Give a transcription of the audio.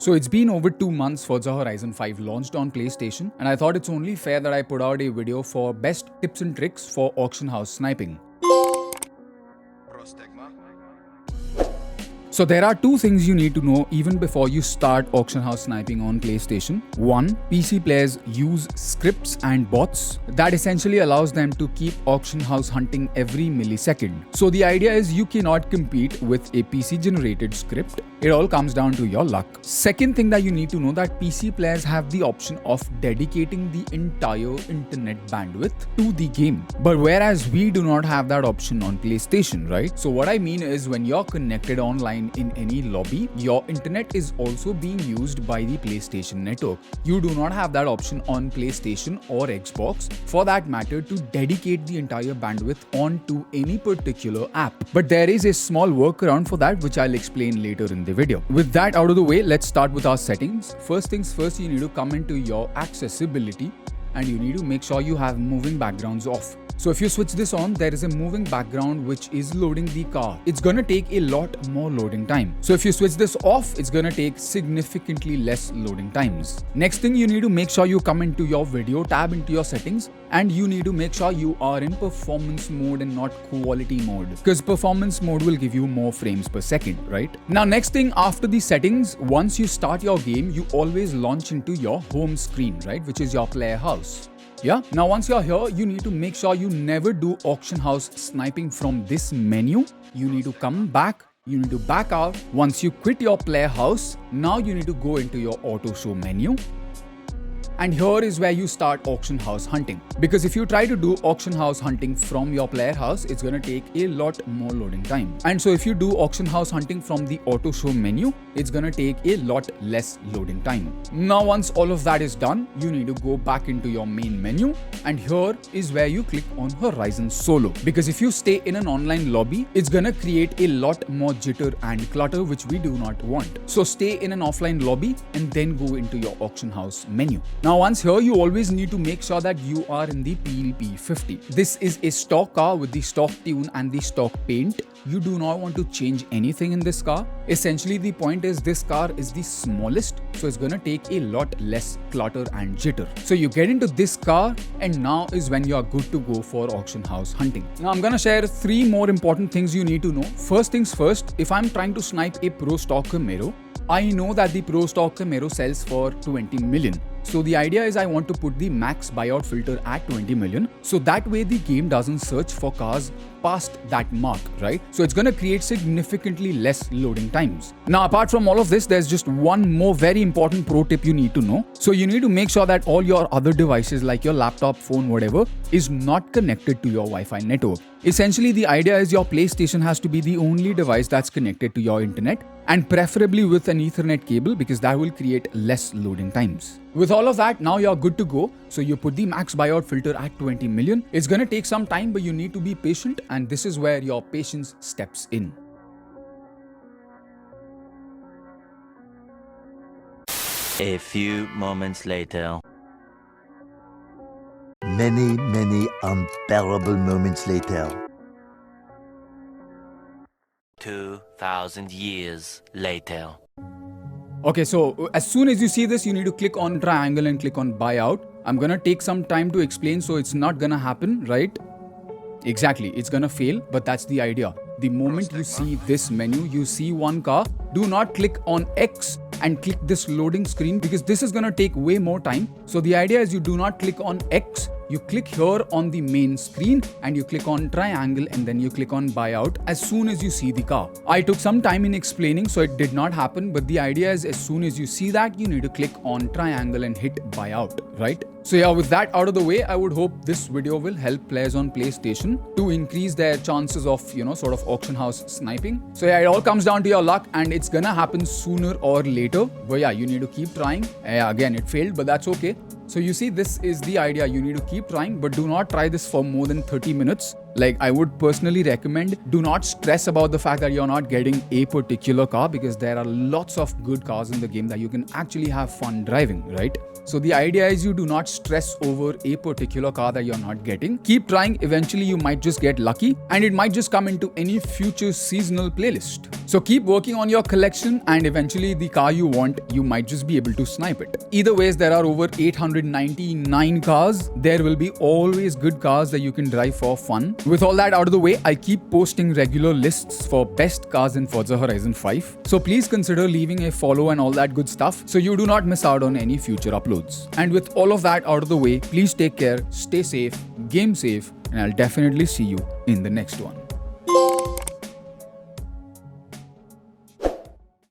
So it's been over 2 months Forza Horizon 5 launched on PlayStation, and I thought it's only fair that I put out a video for best tips and tricks for auction house sniping. Prostagma. So there are two things you need to know even before you start auction house sniping on PlayStation. One, PC players use scripts and bots that essentially allows them to keep auction house hunting every millisecond. So the idea is you cannot compete with a PC generated script. It all comes down to your luck. Second thing that you need to know that PC players have the option of dedicating the entire internet bandwidth to the game. But whereas we do not have that option on PlayStation, right? So what I mean is when you're connected online in any lobby, your internet is also being used by the PlayStation network. You do not have that option on PlayStation or Xbox, for that matter, to dedicate the entire bandwidth onto any particular app. But there is a small workaround for that, which I'll explain later in the video. With that out of the way, let's start with our settings. First things first, you need to come into your accessibility and you need to make sure you have moving backgrounds off. So if you switch this on, there is a moving background which is loading the car. It's gonna take a lot more loading time. So if you switch this off, it's gonna take significantly less loading times. Next thing, you need to make sure you come into your video tab into your settings, and you need to make sure you are in performance mode and not quality mode, because performance mode will give you more frames per second, right? Now next thing, after the settings, once you start your game, you always launch into your home screen, right? Which is your player house. Yeah. Now once you're here, you need to make sure you never do auction house sniping from this menu. You need to come back. You need to back out. Once you quit your player house, now you need to go into your auto show menu. And here is where you start auction house hunting. Because if you try to do auction house hunting from your player house, it's gonna take a lot more loading time. And so if you do auction house hunting from the auto show menu, it's gonna take a lot less loading time. Now once all of that is done, you need to go back into your main menu, and here is where you click on Horizon Solo. Because if you stay in an online lobby, it's gonna create a lot more jitter and clutter, which we do not want. So stay in an offline lobby and then go into your auction house menu. Now once here, you always need to make sure that you are in the Ps5. This is a stock car with the stock tune and the stock paint. You do not want to change anything in this car. Essentially, the point is this car is the smallest, so it's gonna take a lot less clutter and jitter. So you get into this car, and now is when you are good to go for auction house hunting. Now I'm gonna share 3 more important things you need to know. First things first, if I'm trying to snipe a Pro stock Camaro, I know that the Pro stock Camaro sells for 20 million. So the idea is I want to put the max buyout filter at 20 million. So that way the game doesn't search for cars past that mark, right? So it's going to create significantly less loading times. Now, apart from all of this, there's just one more very important pro tip you need to know. So you need to make sure that all your other devices like your laptop, phone, whatever, is not connected to your Wi-Fi network. Essentially, the idea is your PlayStation has to be the only device that's connected to your internet, and preferably with an Ethernet cable, because that will create less loading times. With all of that, now you're good to go. So you put the max buyout filter at 20 million. It's gonna take some time, but you need to be patient, and this is where your patience steps in. A few moments later. Many unbearable moments later. 2,000 years later. Okay, so as soon as you see this, you need to click on triangle and click on buyout. I'm gonna take some time to explain, so it's not gonna happen, right? Exactly, it's gonna fail, but that's the idea. The moment you see this menu, you see one car, do not click on X and click this loading screen, because this is gonna take way more time. So the idea is you do not click on X, you click here on the main screen and you click on triangle and then you click on buyout as soon as you see the car. I took some time in explaining, so it did not happen, but the idea is as soon as you see that, you need to click on triangle and hit buyout, right? So yeah, with that out of the way, I would hope this video will help players on PlayStation to increase their chances of, sort of auction house sniping. So yeah, it all comes down to your luck, and it's gonna happen sooner or later. But yeah, you need to keep trying. Yeah, again, it failed, but that's okay. So you see, this is the idea. You need to keep trying, but do not try this for more than 30 minutes. Like, I would personally recommend, do not stress about the fact that you're not getting a particular car, because there are lots of good cars in the game that you can actually have fun driving, right? So the idea is you do not stress over a particular car that you're not getting. Keep trying. Eventually you might just get lucky and it might just come into any future seasonal playlist. So keep working on your collection and eventually the car you want, you might just be able to snipe it. Either ways, there are over 899 cars. There will be always good cars that you can drive for fun. With all that out of the way, I keep posting regular lists for best cars in Forza Horizon 5. So please consider leaving a follow and all that good stuff so you do not miss out on any future uploads. And with all of that out of the way, please take care, stay safe, game safe, and I'll definitely see you in the next one.